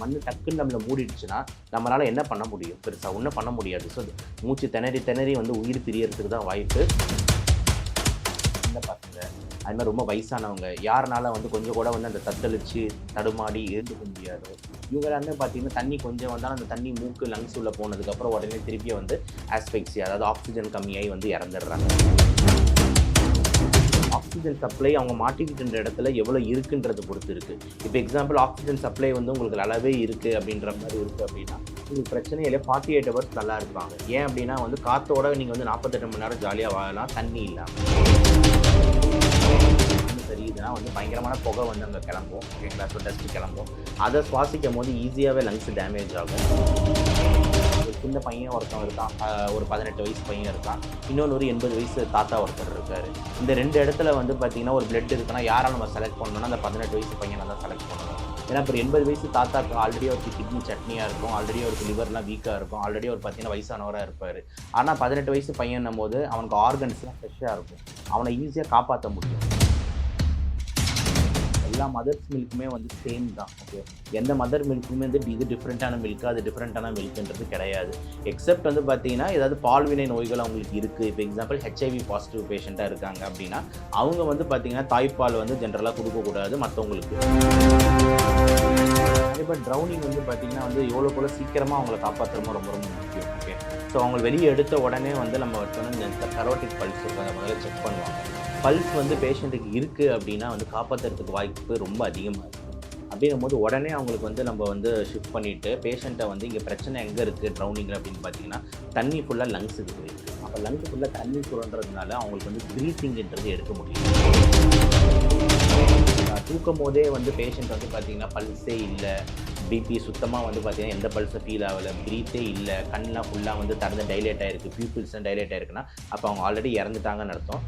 மண் டக்குன்னு நம்மளை மூடிடுச்சுன்னா நம்மளால் என்ன பண்ண முடியும்? பெருசாக ஒன்றும் பண்ண முடியாது. ஸோ மூச்சு திணறி வந்து உயிர் பிரியறதுக்கு தான் வாய்ப்பு. சின்ன பசங்க, அது மாதிரி ரொம்ப வயசானவங்க, யாருனால வந்து கொஞ்சம் கூட வந்து அந்த தத்தளிச்சு தடுமாடி எழுந்துக்க முடியாது. இவங்க எல்லாமே பார்த்தீங்கன்னா தண்ணி கொஞ்சம் வந்தாலும் அந்த தண்ணி மூக்கு லங்ஸ் உள்ள போனதுக்கப்புறம் உடனே திருப்பியே வந்து ஆஸ்பெக்சியா, அதாவது ஆக்சிஜன் கம்மியாகி வந்து இறந்துடுறாங்க. ஆக்சிஜன் சப்ளை அவங்க மாட்டிக்கிட்டு இடத்துல எவ்வளோ இருக்குன்றதை பொறுத்து இருக்குது. இப்போ எக்ஸாம்பிள் ஆக்சிஜன் சப்ளை வந்து உங்களுக்கு அளவே இருக்குது அப்படின்ற மாதிரி இருக்குது அப்படின்னா உங்களுக்கு பிரச்சனையில 48 ஹவர்ஸ் நல்லா இருப்பாங்க. ஏன் அப்படின்னா வந்து காற்றோட நீங்கள் வந்து 48 மணி நேரம் ஜாலியாக வாழலாம் தண்ணி இல்லாமல். சரி, இதெல்லாம் வந்து பயங்கரமான புகை வந்து அங்கே கிளம்பும், ஓகேங்களா? ஸோ டஸ்ட்டு கிளம்பும். அதை சுவாசிக்கும் போது ஈஸியாகவே லங்ஸ் டேமேஜ் ஆகும். ஒரு சின்ன பையன் ஒருத்தன் இருக்கான், ஒரு 18 வயசு பையன் இருக்கான், இன்னொன்று ஒரு 80 வயசு தாத்தா ஒருத்தர் இருக்கார். இந்த 2 இடத்துல வந்து பார்த்தீங்கன்னா ஒரு பிளட் இருக்குன்னா யாரை நம்ம செலக்ட் பண்ணணும்னா அந்த 18 வயசு பையனை தான் செலக்ட் பண்ணணும். ஏன்னா இப்போ 80 வயசு தாத்தாக்கு ஆல்ரெடி அவருக்கு கிட்னி சட்னியாக இருக்கும், ஆல்ரெடி அவருக்கு லிவர்லாம் வீக்காக இருக்கும், ஆல்ரெடி அவர் பார்த்தீங்கன்னா வயசானவராக இருப்பார். ஆனால் 18 வயசு பையன்னும் போது அவனுக்கு ஆர்கன்ஸ்லாம் ஃப்ரெஷ்ஷாக இருக்கும், அவனை ஈஸியாக காப்பாற்ற முடியும். எல்லா மதர்ஸ் மில்க்குமே வந்து சேம் தான். ஓகே, எந்த மதர் மில்க்குமே வந்து இது டிஃப்ரெண்ட்டான மில்க்கு அது டிஃப்ரெண்ட்டான மில்க்குன்றது கிடையாது. எக்ஸப்ட் வந்து பார்த்தீங்கன்னா ஏதாவது பால்வினை நோய்கள் அவங்களுக்கு இருக்குது. இப்போ எக்ஸாம்பிள் ஹெச்ஐவி பாசிட்டிவ் பேஷண்ட்டாக இருக்காங்க அப்படின்னா அவங்க வந்து பார்த்தீங்கன்னா தாய்ப்பால் வந்து ஜென்ரலாக கொடுக்கக்கூடாது மற்றவங்களுக்கு. இப்போ ட்ரௌனிங் வந்து பார்த்தீங்கன்னா வந்து எவ்வளோ போல சீக்கிரமாக அவங்கள காப்பாற்றுறமோ ரொம்ப ரொம்ப முக்கியம். ஓகே, ஸோ அவங்க வெளியே எடுத்த உடனே வந்து நம்ம வந்து இந்த கரோட்டிக் பல்ஸ் இருக்கும், அதை முதல்ல செக் பண்ணுவாங்க. பல்ஸ் வந்து பேஷண்ட்டுக்கு இருக்குது அப்படின்னா வந்து காப்பாற்றுறதுக்கு வாய்ப்பு ரொம்ப அதிகமாக இருக்குது. அப்படின்னும் போது உடனே அவங்களுக்கு வந்து நம்ம வந்து ஷிஃப்ட் பண்ணிவிட்டு பேஷண்ட்டை வந்து இங்கே பிரச்சனை எங்கே இருக்குது ட்ரௌனிங்கில் அப்படின்னு பார்த்தீங்கன்னா தண்ணி ஃபுல்லாக லங்ஸுக்கு போயிருக்கு. அப்போ லங்ஸ் ஃபுல்லாக தண்ணி சுரன்றதுனால அவங்களுக்கு வந்து ப்ரீத்திங்ன்றது எடுக்க முடியும். தூக்கும் போதே வந்து பேஷண்ட் வந்து பார்த்திங்கன்னா பல்ஸே இல்லை, பிபி சுத்தமாக வந்து பார்த்திங்கன்னா எந்த பல்ஸும் ஃபீல் ஆகலை, ப்ரீத்தே இல்லை, கண்ணெலாம் ஃபுல்லாக வந்து திறந்து டைலேட் ஆகிருக்கு, பியூப்பிள்ஸ்லாம் டைலேட் ஆகிருக்குன்னா அப்போ அவங்க ஆல்ரெடி இறந்துட்டாங்கன்னு அர்த்தம்.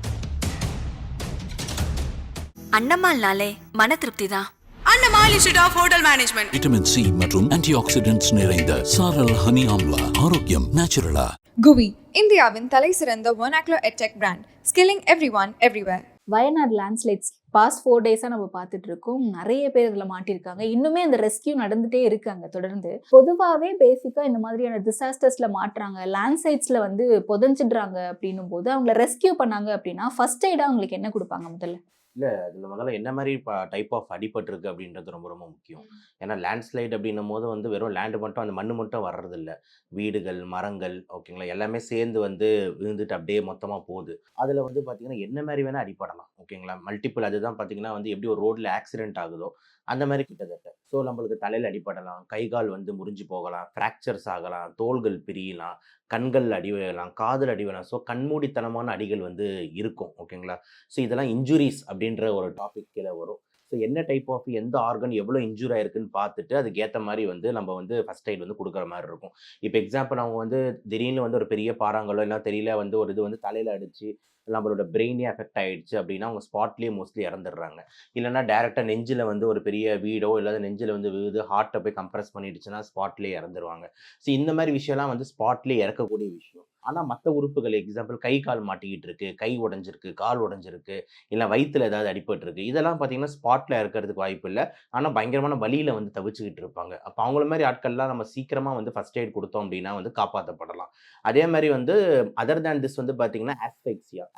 அன்னமால்னாலே மன திருப்தி தான். Annamal institute of hotel management. Vitamin C மற்றும் ஆன்டிஆக்சிடென்ட்ஸ் நிறைந்த சாரல் ஹனி ஆம்லா, ஆரோக்கியம் நேச்சுரலா. GUI, இந்தியாவின் தலை சிறந்த vernacular edtech brand, skilling everyone everywhere. Wayanad landslides past 4 டேஸாக நம்ம பார்த்துட்டு இருக்கோம். நிறைய பேர் இதில் மாட்டியிருக்காங்க. இன்னுமே அந்த ரெஸ்கியூ நடந்துகிட்டே இருக்காங்க தொடர்ந்து. பொதுவாகவே பேசிக்காக இந்த மாதிரியான டிசாஸ்டர்ஸில் மாட்டுறாங்க, லேண்ட்ஸ்லைட்ஸில் வந்து புதஞ்சிடுறாங்க அப்படின்னும் போது அவங்கள ரெஸ்கியூ பண்ணாங்க அப்படின்னா ஃபர்ஸ்ட் எய்டாக அவங்களுக்கு என்ன கொடுப்பாங்க முதல்ல? இல்லை, அதில் முதல்ல என்ன மாதிரி டைப் ஆஃப் அடிபட்டிருக்கு அப்படின்றது ரொம்ப ரொம்ப முக்கியம். ஏன்னா லேண்ட்ஸ்லைட் அப்படின்னும் போது வந்து வெறும் லேண்டு மட்டும் அந்த மண் மட்டும் வர்றதில்ல, வீடுகள் மரங்கள் ஓகேங்களா எல்லாமே சேர்ந்து வந்து விழுந்துட்டு அப்படியே மொத்தமாக போகுது. அதில் வந்து பார்த்திங்கன்னா என்ன மாதிரி வேணால் அடிப்படலாம், ஓகேங்களா? மல்டிபிள் அதுதான் பார்த்திங்கன்னா வந்து எப்படி ஒரு ரோட்டில் ஆக்சிடென்ட் ஆகுதோ அந்த மாதிரி கிட்டத்தட்ட. ஸோ நம்மளுக்கு தலையில் அடிப்படலாம், கை கால் வந்து முறிஞ்சு போகலாம், ஃப்ராக்சர்ஸ் ஆகலாம், தோள்கள் பிரியலாம், கண்கள் அடி விழலாம், காதில் அடி விழலாம். ஸோ கண்மூடித்தனமான அடிகள் வந்து இருக்கும், ஓகேங்களா? ஸோ இதெல்லாம் இன்ஜுரிஸ் அப்படின்ற ஒரு டாபிக் கீழே வரும். ஸோ என்ன டைப் ஆஃப் எந்த ஆர்கன் எவ்வளோ இன்ஜூர் ஆயிருக்குன்னு பார்த்துட்டு அதுக்கேற்ற மாதிரி வந்து நம்ம வந்து ஃபஸ்ட் எய்ட் வந்து கொடுக்குற மாதிரி இருக்கும். இப்போ எக்ஸாம்பிள் அவங்க வந்து திடீர்னு வந்து ஒரு பெரிய பாறாங்கலோ இல்லை தெரியல வந்து ஒரு இது வந்து தலையில் அடித்து நம்மளோட பிரெயினே அஃபெக்ட் ஆகிடுச்சு அப்படின்னா அவங்க ஸ்பாட்லேயே மோஸ்ட்லி இறந்துடுறாங்க. இல்லைனா டேரெக்டாக நெஞ்சில் வந்து ஒரு பெரிய வீடோ இல்லாத நெஞ்சில் வந்து விழுது ஹார்ட்டை போய் கம்ப்ரெஸ் பண்ணிடுச்சுன்னா ஸ்பாட்லேயே இறந்துருவாங்க. ஸோ இந்த மாதிரி விஷயம்லாம் வந்து ஸ்பாட்லேயே இறக்கக்கூடிய விஷயம். ஆனால் மற்ற உறுப்புகள் எக்ஸாம்பிள் கை கால் மாட்டிக்கிட்டு இருக்கு, கை உடஞ்சிருக்கு, கால் உடஞ்சிருக்கு, இல்லை வயிற்றில் ஏதாவது அடிபட்டுருக்கு, இதெல்லாம் பார்த்தீங்கன்னா ஸ்பாட்டில் இறக்கிறதுக்கு வாய்ப்பு இல்லை. ஆனால் பயங்கரமான வலியில் வந்து தவிச்சுக்கிட்டு இருப்பாங்க. அப்போ அவங்கள மாதிரி ஆட்கள்லாம் நம்ம சீக்கிரமாக வந்து ஃபஸ்ட் எய்ட் கொடுத்தோம் அப்படின்னா வந்து காப்பாற்றப்படலாம். அதே மாதிரி வந்து அதர் தேன் திஸ் வந்து பார்த்தீங்கன்னா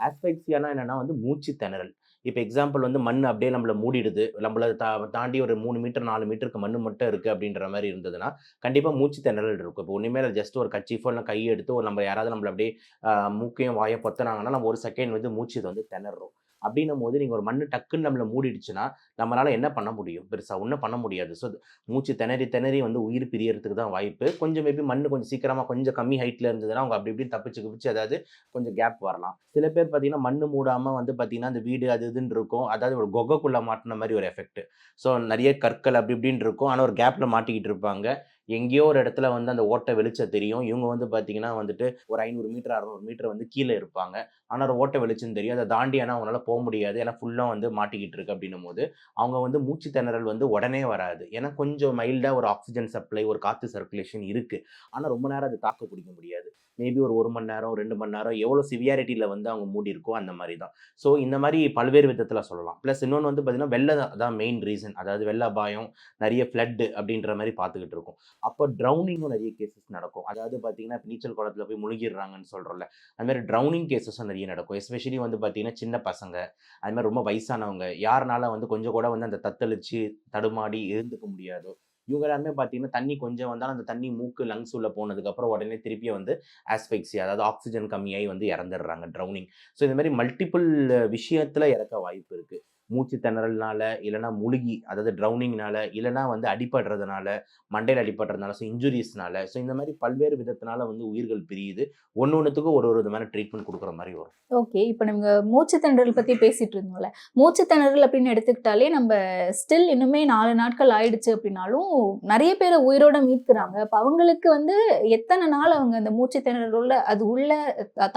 ஆஸ்பெக்சியானா என்னென்னா வந்து மூச்சு திணறல். இப்போ எக்ஸாம்பிள் வந்து மண் அப்படியே நம்மளை மூடிடுது, நம்மளை தாண்டி ஒரு 3 மீட்டர் 4 மீட்டருக்கு மண் மட்டும் இருக்குது அப்படின்ற மாதிரி இருந்ததுன்னா கண்டிப்பாக மூச்சு திணறல் இருக்கும். இப்போ ஒன்றுமே ஜஸ்ட் ஒரு கச்சிஃபோ இல்லை கையை எடுத்து ஒரு நம்ம யாராவது நம்மளை அப்படியே மூக்கையும் வாயை பொத்தினாங்கன்னா நம்ம ஒரு செகண்ட் வந்து மூச்சு இதை வந்து திணறோம். அப்படின்னும் போது நீங்கள் ஒரு மண் டக்குன்னு நம்மளை மூடிடுச்சுன்னா நம்மளால் என்ன பண்ண முடியும்? பெருசாக ஒன்றும் பண்ண முடியாது. ஸோ மூச்சு திணறி வந்து உயிர் பிரியறதுக்கு தான் வாய்ப்பு. கொஞ்சம் மேபி மண் கொஞ்சம் சீக்கிரமாக கொஞ்சம் கம்மி ஹைட்டில் இருந்ததுன்னா அவங்க அப்படி இப்படின்னு தப்பிச்சு அதாவது கொஞ்சம் கேப் வரலாம். சில பேர் பார்த்தீங்கன்னா மண் மூடாமல் வந்து பார்த்தீங்கன்னா அந்த வீடு அது இதுன்னு இருக்கும், அதாவது ஒரு கொகைக்குள்ளே மாட்டின மாதிரி ஒரு எஃபெக்ட். ஸோ நிறைய கற்கள் அப்படி இப்படின்னு இருக்கும், ஆனால் ஒரு கேப்பில் மாட்டிக்கிட்டு இருப்பாங்க. எங்கேயோ ஒரு இடத்துல வந்து அந்த ஓட்டை வெளிச்சம் தெரியும். இவங்க வந்து பார்த்தீங்கன்னா வந்துட்டு ஒரு 500 மீட்டர் 600 மீட்டர் வந்து கீழே இருப்பாங்க. ஆனால் ஓட்ட வெளிச்சம் தெரியும், அதை தாண்டி ஆனால் அவங்களால போக முடியாது, ஏன்னா ஃபுல்லாக வந்து மாட்டிக்கிட்டு இருக்கு அப்படின்னும் போது அவங்க வந்து மூச்சு திணறல் வந்து உடனே வராது. ஏன்னா கொஞ்சம் மைல்டாக ஒரு ஆக்சிஜன் சப்ளை, ஒரு காற்று சர்க்குலேஷன் இருக்குது. ஆனால் ரொம்ப நேரம் அது தாக்கு பிடிக்க முடியாது. மேபி ஒரு 1 மணி நேரம் 2 மணி நேரம் எவ்வளோ சிவியாரிட்டியில் வந்து அவங்க மூடி இருக்கோ அந்த மாதிரி தான். ஸோ இந்த மாதிரி பல்வேறு விதத்தில் சொல்லலாம். ப்ளஸ் இன்னொன்று வந்து பார்த்தீங்கன்னா வெள்ளம் தான் மெயின் ரீசன். அதாவது வெள்ள அபாயம், நிறைய ஃப்ளட் அப்படின்ற மாதிரி பார்த்துக்கிட்டு இருக்கோம். அப்போ ட்ரௌனிங்கும் நிறைய கேசஸ் நடக்கும். அதாவது பார்த்தீங்கன்னா இப்போ நீச்சல் குளத்தில் போய் முழுகிடுறாங்கன்னு சொல்கிறோம்ல, அது மாதிரி ட்ரௌனிங் கேசஸும் நிறைய நடக்கும். எஸ்பெஷலி வந்து பார்த்தீங்கன்னா சின்ன பசங்க, அது மாதிரி ரொம்ப வயசானவங்க, யாருனால வந்து கொஞ்சம் கூட வந்து அந்த தத்தளிச்சு தடுமாடி எழுந்துக்க முடியாதோ, இவங்க எல்லாருமே பார்த்தீங்கன்னா தண்ணி கொஞ்சம் வந்தாலும் அந்த தண்ணி மூக்கு லங்ஸ் உள்ள போனதுக்கப்புறம் உடனே திருப்பி வந்து ஆஸ்பெக்சியா, அதாவது ஆக்சிஜன் கம்மியாகி வந்து இறந்துடுறாங்க, ட்ரௌனிங். ஸோ இந்த மாதிரி மல்டிபிள் விஷயத்தில் இறக்க வாய்ப்பு இருக்குது. மூச்சு திணறல்னால, இல்லைனா முழுகி அதாவது ட்ரௌனிங்னால, இல்லைனா வந்து அடிபடுறதுனால, மண்டையில் அடிபடுறதுனால, ஸோ இன்ஜுரிஸ்னால, ஸோ இந்த மாதிரி பல்வேறு விதத்தினால வந்து உயிர்கள் பிரியுது. ஒன்றுத்துக்கும் ஒரு விதமான ட்ரீட்மெண்ட் கொடுக்குற மாதிரி வரும். ஓகே. இப்போ நம்ம மூச்சு திணறல் பத்தி பேசிட்டு இருந்தோம்ல. மூச்சு திணறல் அப்படின்னு எடுத்துக்கிட்டாலே நம்ம ஸ்டில் இன்னுமே 4 நாட்கள் ஆயிடுச்சு அப்படின்னாலும் நிறைய பேரை உயிரோட மீட்கிறாங்க. அப்ப அவங்களுக்கு வந்து எத்தனை நாள் அவங்க அந்த மூச்சு திணறல் அது உள்ள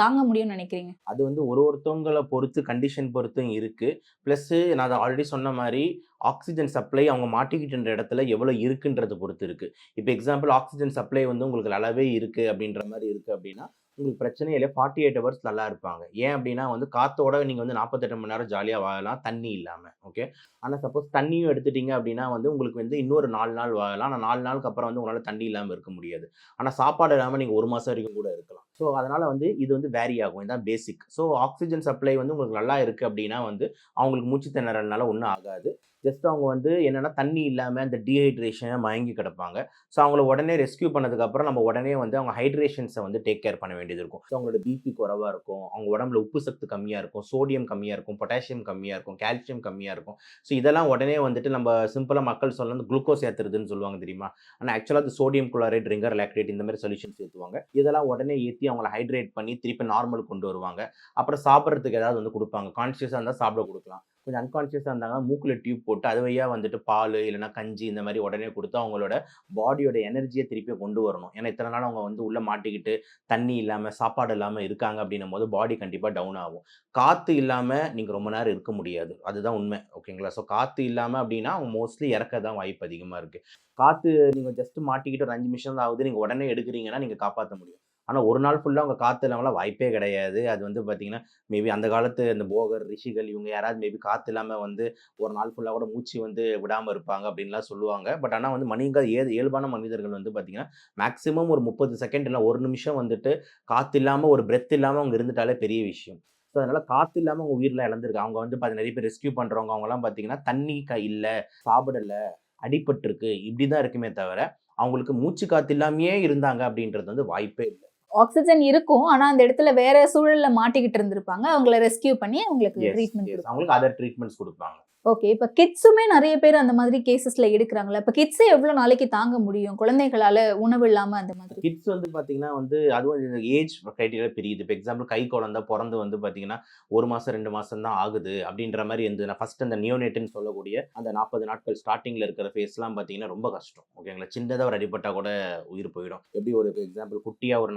தாங்க முடியும்னு நினைக்கிறீங்க? அது வந்து ஒருத்தவங்களை பொறுத்து, கண்டிஷன் பொறுத்தும் இருக்கு. ப்ளஸ் நான் அதை ஆல்ரெடி சொன்ன மாதிரி ஆக்சிஜன் சப்ளை அவங்க மாட்டிக்கிட்டு இடத்துல எவ்வளோ இருக்குன்றதை பொறுத்து இருக்கு. இப்போ எக்ஸாம்பிள் ஆக்சிஜன் சப்ளை வந்து உங்களுக்கு நல்லாவே இருக்கு அப்படின்ற மாதிரி இருக்கு அப்படின்னா உங்களுக்கு பிரச்சனையே இல்லை, 48 ஹவர்ஸ் நல்லா இருப்பாங்க. ஏன் அப்படின்னா வந்து காத்தோட நீங்கள் வந்து 48 மணி நேரம் ஜாலியாக வாழலாம் தண்ணி இல்லாமல். ஓகே. ஆனால் சப்போஸ் தண்ணியும் எடுத்துட்டீங்க அப்படின்னா வந்து உங்களுக்கு வந்து இன்னொரு 4 நாள் வாழலாம். ஆனால் 4 நாளுக்கு அப்புறம் வந்து உங்களால் தண்ணி இல்லாமல் இருக்க முடியாது. ஆனால் சாப்பாடு இல்லாமல் நீங்கள் 1 மாதம் வரைக்கும் கூட இருக்கலாம். ஸோ அதனால் வந்து இது வந்து வேரி ஆகும். இதுதான் பேசிக். ஸோ ஆக்சிஜன் சப்ளை வந்து உங்களுக்கு நல்லா இருக்குது அப்படின்னா வந்து அவங்களுக்கு மூச்சு திணறல்னால ஒன்றும் ஆகாது. ஜஸ்ட் அவங்க வந்து என்னென்னா தண்ணி இல்லாமல் இந்த டீஹைட்ரேஷனை மயங்கி கிடப்பாங்க. ஸோ அவங்கள உடனே ரெஸ்கியூ பண்ணதுக்கப்புறம் நம்ம உடனே வந்து அவங்க ஹைட்ரேஷன்ஸை வந்து டேக் கேர் பண்ண வேண்டியது இருக்கும். ஸோ அவங்களோட பிபி குறைவாக இருக்கும், அவங்க உடம்புல உப்பு சத்து கம்மியாக இருக்கும், சோடியம் கம்மியாக இருக்கும், பொட்டாசியம் கம்மியாக இருக்கும், கால்சியம் கம்மியாக இருக்கும். ஸோ இதெல்லாம் உடனே வந்துட்டு நம்ம சிம்பிளாக மக்கள் சொல்ல குளுக்கோஸ் ஏற்றுறதுன்னு சொல்லுவாங்க தெரியுமா? ஆனால் ஆக்சுவலாக அது சோடியம் குளோரைட், ரிங்கர் லாக்டேட் இந்த மாதிரி சொல்யூஷன்ஸ் ஏற்றுவாங்க. இதெல்லாம் உடனே ஏற்றி அவங்கள ஹைட்ரேட் பண்ணி திருப்பி நார்மல் கொண்டு வருவாங்க. அப்புறம் சாப்பிட்றதுக்கு ஏதாவது வந்து கொடுப்பாங்க. கான்ஷியஸாக இருந்தால் சாப்பிட கொடுக்கலாம். கொஞ்சம் அன்கான்ஷியஸாக இருந்தாங்கன்னா மூக்கில் டியூப் போட்டு அது வழியாக வந்துட்டு பால் இல்லைனா கஞ்சி இந்த மாதிரி உடனே கொடுத்து அவங்களோட பாடியோட எனர்ஜியை திருப்பி கொண்டு வரணும். ஏன்னா இத்தனை நாள் அவங்க வந்து உள்ளே மாட்டிக்கிட்டு தண்ணி இல்லாமல் சாப்பாடு இல்லாமல் இருக்காங்க அப்படின்னும் போது பாடி கண்டிப்பாக டவுன் ஆகும். காற்று இல்லாமல் நீங்கள் ரொம்ப நேரம் இருக்க முடியாது, அதுதான் உண்மை. ஓகேங்களா? ஸோ காற்று இல்லாமல் அப்படின்னா அவங்க மோஸ்ட்லி இறக்க தான் வாய்ப்பு அதிகமாக இருக்குது. காற்று நீங்கள் ஜஸ்ட் மாட்டிக்கிட்டு ஒரு 5 நிமிஷம் தான் ஆகுது, நீங்கள் உடனே எடுக்கிறீங்கன்னா நீங்கள் காப்பாற்ற முடியும். ஆனால் ஒரு நாள் ஃபுல்லாக அவங்க காற்று இல்லாமலாம் வாய்ப்பே கிடையாது. அது வந்து பார்த்தீங்கன்னா மேபி அந்த காலத்து அந்த போகர், ரிஷிகள் இவங்க யாராவது மேபி காற்று இல்லாமல் வந்து ஒரு நாள் ஃபுல்லாக கூட மூச்சு வந்து விடாமல் இருப்பாங்க அப்படின்லாம் சொல்லுவாங்க. பட் ஆனால் வந்து இயல்பான மனிதர்கள் வந்து பார்த்தீங்கன்னா மேக்ஸிமம் ஒரு 30 செகண்ட் இல்லை 1 நிமிஷம் வந்துட்டு காற்று இல்லாமல் ஒரு பிரெத் இல்லாமல் அவங்க இருந்துட்டாலே பெரிய விஷயம். ஸோ அதனால் காற்று இல்லாமல் அவங்க உயிரெலாம் இழந்திருக்கு. அவங்க வந்து நிறைய பேர் ரெஸ்கியூ பண்ணுறவங்க அவங்கலாம் பார்த்தீங்கன்னா தண்ணி இல்லை, சாப்பிடலை, அடிபட்டிருக்கு, இப்படி தான் இருக்குமே தவிர அவங்களுக்கு மூச்சு காற்று இல்லாமையே இருந்தாங்க அப்படின்றது வந்து வாய்ப்பே இல்லை. ஆக்சிஜன் இருக்கும். ஆனா அந்த இடத்துல வேற சூழல்ல மாட்டிக்கிட்டு இருந்திருப்பாங்க. அவங்கள ரெஸ்கியூ பண்ணி அவங்களுக்கு ட்ரீட்மெண்ட் கொடுப்பாங்க. அவங்களுக்கு அதர் ட்ரீட்மெண்ட்ஸ் கொடுப்பாங்க. ஓகே. இப்ப கிட்ஸுமே நிறைய பேர் அந்த மாதிரி கேசஸ்ல எடுக்கிறாங்களா? இப்ப கிட்ஸே எவ்வளவு நாளைக்கு தாங்க முடியும் குழந்தைகளால உணவு இல்லாம? அந்த மாதிரி கிட்ஸ் வந்து பாத்தீங்கன்னா வந்து அதுவும் இந்த ஏஜ் கிரைட்டீரியா பிரியுது. இப்போ எக்ஸாம்பிள் கை குழந்தை பிறந்து வந்து பாத்தீங்கன்னா 1 மாசம் 2 மாசம் தான் ஆகுது அப்படின்ற மாதிரி இருந்தது. ஃபர்ஸ்ட் அந்த நியோனேட்னு சொல்லக்கூடிய அந்த 40 நாட்கள் ஸ்டார்டிங்ல இருக்கிற ஃபேஸ்லாம் பாத்தீங்கன்னா ரொம்ப கஷ்டம். ஓகேங்களா? சின்னதாக ஒரு அடிபட்டா கூட உயிர் போயிடும். எப்படி ஒரு எக்ஸாம்பிள் குட்டியா ஒரு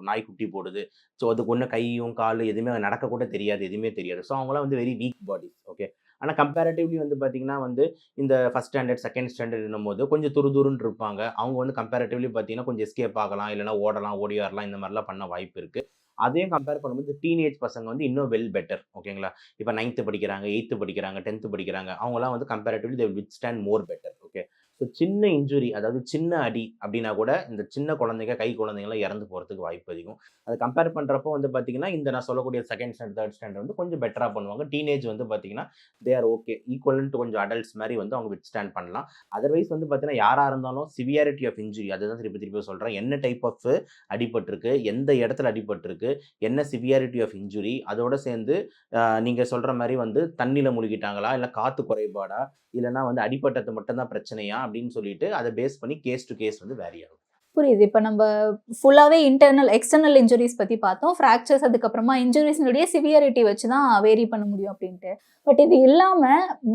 நாய் குட்டி போடுது. ஸோ அதுக்கு ஒன்று கையும் கால் எதுவுமே நடக்க கூட தெரியாது, எதுவுமே தெரியாது. ஸோ அவங்களாம் வந்து வெரி வீக் பாடிஸ். ஓகே. ஆனால் கம்பேரட்டிவ்லி வந்து பார்த்தீங்கன்னா வந்து இந்த ஃபஸ்ட் ஸ்டாண்டர்ட் செகண்ட் ஸ்டாண்டர்ட் போது கொஞ்சம் துருதுருன்னு இருப்பாங்க. அவங்க வந்து கம்பேரட்டிவ்லி பார்த்தீங்கன்னா கொஞ்சம் எஸ்கேப் ஆகலாம், இல்லைனா ஓடலாம், ஓடி வரலாம், இந்த மாதிரிலாம் பண்ண வாய்ப்பு இருக்குது. அதையும் கம்பேர் பண்ணும்போது டீனேஜ் பசங்க வந்து இன்னும் வெல் பெட்டர். ஓகேங்களா? இப்போ 9th படிக்கிறாங்க, 8th படிக்கிறாங்க, 10th படிக்கிறாங்க, அவங்களாம் வந்து comparatively they with stand more better. Okay. So சின்ன இன்ஜுரி, அதாவது சின்ன அடி அப்படின்னா கூட இந்த சின்ன குழந்தைங்க, கை குழந்தைங்களாம் இறந்து போகிறதுக்கு வாய்ப்பு அதிகம். அதை கம்பேர் பண்ணுறப்போ வந்து பார்த்தீங்கன்னா இந்த நான் சொல்லக்கூடிய செகண்ட் ஸ்டாண்டர்ட், தேர்ட் ஸ்டாண்டர்ட் வந்து கொஞ்சம் பெட்டராக பண்ணுவாங்க. டீனேஜ் வந்து பார்த்தீங்கன்னா தே ஆர் ஓகே, ஈக்குவலன்ட் கொஞ்சம் அடல்ட்ஸ் மாதிரி வந்து அவங்க வித் ஸ்டாண்ட் பண்ணலாம். அதர்வைஸ் வந்து பார்த்தீங்கன்னா யாராக இருந்தாலும் சிவியாரிட்டி ஆஃப் இன்ஜுரி, அதுதான் திருப்பி சொல்கிறேன். என்ன டைப் ஆஃப் அடிபட்டிருக்கு, எந்த இடத்துல அடிபட்டிருக்கு, என்ன சிவியாரிட்டி ஆஃப் இன்ஜுரி, அதோட சேர்ந்து நீங்கள் சொல்கிற மாதிரி வந்து தண்ணியில் முழுகிட்டாங்களா, இல்லை காற்று குறைபாடா, இல்லைனா வந்து அடிபட்டது மட்டும்தான் பிரச்சனையா அப்படின்னு சொல்லிட்டு அதை பேஸ் பண்ணி கேஸ் டு கேஸ் வந்து வேரி ஆகும். புரியுது. இப்ப நம்ம ஃபுல்லாவே எக்ஸ்டர்னல் இன்ஜுரீஸ் பத்தி பார்த்தோம். ஃப்ராக்சர்ஸ் அதுக்கப்புறமா இன்ஜுரீஸ்னுடைய சிவியாரிட்டி வச்சு தான் வேரி பண்ண முடியும் அப்படின்ட்டு. பட் இது இல்லாம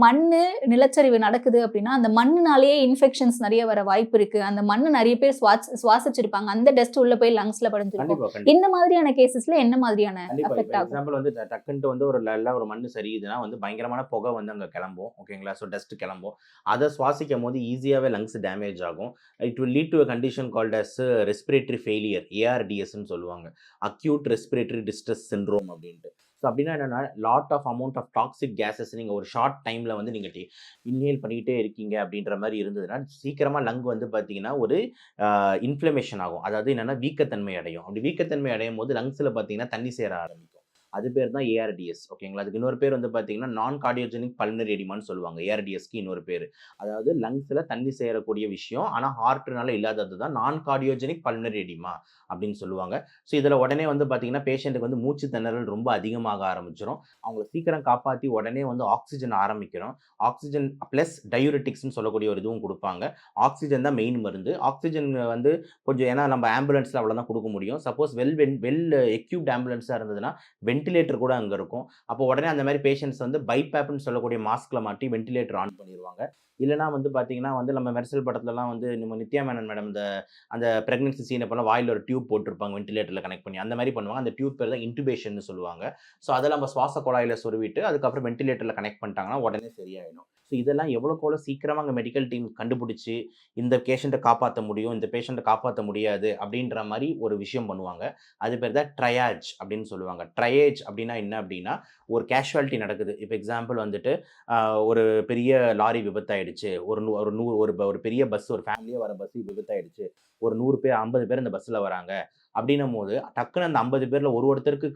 மண்ணு, நிலச்சரிவு நடக்குது அப்படின்னா, அந்த மண்ணுனாலேயே இன்ஃபெக்ஷன்ஸ் நெறைய வர வாய்ப்பு இருக்கு. அந்த மண்ணு நெறைய பேர் சுவாசிச்சிருப்பாங்க. அந்த டஸ்ட் உள்ள போய் லங்ஸ்ல படிஞ்சிருக்கும். கண்டிப்பா, கண்டிப்பா. இந்த மாதிரியான கேஸஸ்ல என்ன மாதிரியான கண்டிப்பா. இப்ப எஃபெக்ட் ஆகும்? எக்ஸாம்பிள் வந்து டக்குன்ட்டு வந்து ஒரு நல்ல ஒரு மண்ணு சரியுதுன்னா வந்து பயங்கரமான புகை வந்து அங்க கிளம்பும். ஓகேங்களா? ஸோ டஸ்ட் கிளம்பும். அத சுவாசிக்கும்போது ஈஸியாவே லங்ஸ் டேமேஜ் ஆகும். It will lead to a condition called as respiratory failure, ஏஆர்டிஎஸ்ன்னு சொல்லுவாங்க. அக்யூட் ரெஸ்பிரேட்டரி டிஸ்ட்ரெஸ் சிண்ட்ரோம் அப்படின்ட்டு. ஸோ அப்படின்னா என்னன்னா, lot of amount of toxic gases நீங்க ஒரு ஷார்ட் டைம்ல வந்து நீங்க இன்ஹேல் பண்ணிக்கிட்டே இருக்கீங்க அப்படின்ற மாரி இருந்ததுன்னா, சீக்கிரமா லங் வந்து பார்த்தீங்கன்னா, ஒரு இன்ஃப்ளமேஷன் ஆகும். அதாவது என்னன்னா வீக்கத்தன்மை அடையும். அப்படி வீக்கத்தன்மை அடையும்போது லங்ஸ்ல பார்த்தீங்கன்னா, தண்ணி சேர ஆரம்பிக்கும். அது பேர் தான் ஏஆர்டிஎஸ். ஓகேங்களா? அதுக்கு இன்னொரு பேர் வந்து பார்த்தீங்கன்னா, நான் கார்டியோஜெனிக் பல்மனரி எடிமான்னு சொல்லுவாங்க. ஏஆர்டிஎஸ்க்கு இன்னொரு பேரு. அதாவது லங்ஸ்ல தண்ணி சேரக்கூடிய விஷயம். ஆனா ஹார்ட்னால இல்லாதது தான் நான் கார்டியோஜெனிக் பல்மனரி எடிமா அப்படின்னு சொல்லுவாங்க. ஸோ இதுல உடனே வந்து பார்த்தீங்கன்னா, பேஷண்ட்டுக்கு வந்து மூச்சு திணறல் ரொம்ப அதிகமாக ஆரம்பிச்சிரும். அவங்கள சீக்கிரம் காப்பாத்தி உடனே வந்து ஆக்ஸிஜன் ஆரம்பிக்கணும். ஆக்ஸிஜன் பிளஸ் டயூரெட்டிக்ஸ்ன்னு சொல்லக்கூடிய ஒரு இதுவும் குடுப்பாங்க. ஆக்ஸிஜன் தான் மெயின் மருந்து. ஆக்ஸிஜன் வந்து கொஞ்சம் ஏன்னா நம்ம ஆம்புலன்ஸ்ல அவ்வளோதான் குடுக்க முடியும். சப்போஸ் வெல் எக்யூப்ட் ஆம்புலன்ஸா இருந்ததுன்னா, வென்டிலேட்டர் கூட அங்க இருக்கும். அப்போ உடனே அந்த மாரி பேஷண்ட்ஸ் வந்து பைபேப்ன்னு சொல்லக்கூடிய மாஸ்க்ல மாட்டி வென்டிலேட்டர் ஆன் பண்ணிருவாங்க. இல்லன்னா வந்து பார்த்தீங்கன்னா வந்து நம்ம மெர்சல் படத்துலலாம் வந்து நம்ம நித்யா மேனன் மேடம் அந்த பிரெக்னன்சி சீன் அப்போலாம் வாயில ஒரு டியூப் போட்டிருப்பாங்க வென்டிலேட்டர்ல கனெக்ட் பண்ணி. அந்த மாரி பண்ணுவாங்க. அந்த டியூப் பேர் தான் இன்டுபேஷன்னு சொல்லுவாங்க. ஸோ அதெல்லாம் நம்ம சுவாச குழாயில சொருவிட்டு அதுக்கப்புறம் வென்டிலேட்டர்ல கனெக்ட் பண்ணிட்டாங்கன்னா உடனே சரியாயிடும். ஸோ இதெல்லாம் எவ்வளோக்கு எவ்வளோ சீக்கிரமா அங்க மெடிக்கல் டீம் கண்டுபிடிச்சு, இந்த பேஷண்ட்ட காப்பாத்த முடியும், இந்த பேஷண்ட்ட காப்பாத்த முடியாது அப்படின்ற மாரி ஒரு விஷயம் பண்ணுவாங்க. அது பேர் தான் ட்ரையாஜ் அப்படின்னு சொல்லுவாங்க. ட்ரையேஜ் அப்படின்னா என்ன அப்படின்னா, ஒரு கேஷுவாலிட்டி நடக்குது. இப்ப எக்ஸாம்பிள் வந்துட்டு ஒரு பெரிய லாரி விபத்தாயிடுச்சு. ஒரு பெரிய பஸ், ஒரு ஃபேமிலியா வர பஸ் விபத்தாயிடுச்சு. ஒரு 100 பேர் 50 பேர் இந்த பஸ்ல வராங்க. அப்படின்னும்போது டக்குனு அந்த 50 பேர்ல ஒருத்தருக்கு